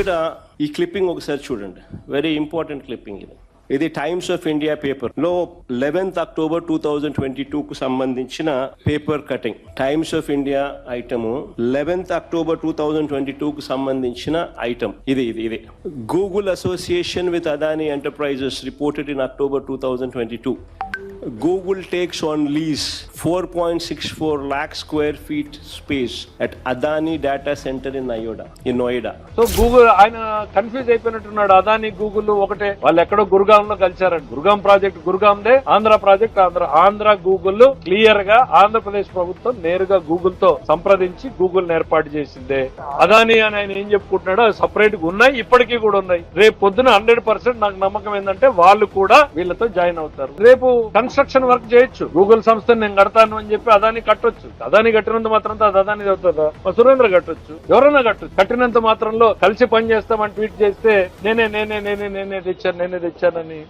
ఇక్కడ ఈ క్లిప్పింగ్ ఒకసారి చూడండి, వెరీ ఇంపార్టెంట్ క్లిప్పింగ్ ఇది. ఇది టైమ్స్ ఆఫ్ ఇండియా పేపర్ లో 11th October 2022 కు సంబంధించిన paper cutting. Times of India item 11th October 2022 కు సంబంధించిన ఐటమ్ ఇది. Google association with Adani enterprises reported in October 2022. Google takes on lease 4.64 lakh square feet space at Adani data center in Noida. So Google ఆయన confuse అయిపోయినట్టున్నాడు. Adani Google ఒకటే, వాళ్ళు ఎక్కడో గురుగాం లో కలిశారంట. Gurgaon project గురుగాందే, Andhra project Andhra Google clear గా ఆంధ్రప్రదేశ్ ప్రభుత్వం నేరుగా గూగుల్ తో సంప్రదించి గూగుల్ ఏర్పాటు చేసిందే. అదాని అని ఆయన ఏం చెప్పుకుంటున్నాడో సపరేట్ గా ఉన్నాయి, ఇప్పటికీ కూడా ఉన్నాయి. రేపు పొద్దున 100% నాకు నమ్మకం ఏంటంటే వాళ్ళు కూడా వీళ్ళతో జాయిన్ అవుతారు. రేపు కన్స్ట్రక్షన్ వర్క్ చేయొచ్చు. గూగుల్ సంస్థను నేను కడతాను అని చెప్పి అదాని కట్టొచ్చు. అదాని కట్టినంత మాత్రంతో అది అదాని అవుతుందా? సురేంద్ర కట్టొచ్చు, ఎవరైనా కట్టొచ్చు. కట్టినంత మాత్రంలో కలిసి పని చేస్తామని ట్వీట్ చేస్తే నేనే తెచ్చానని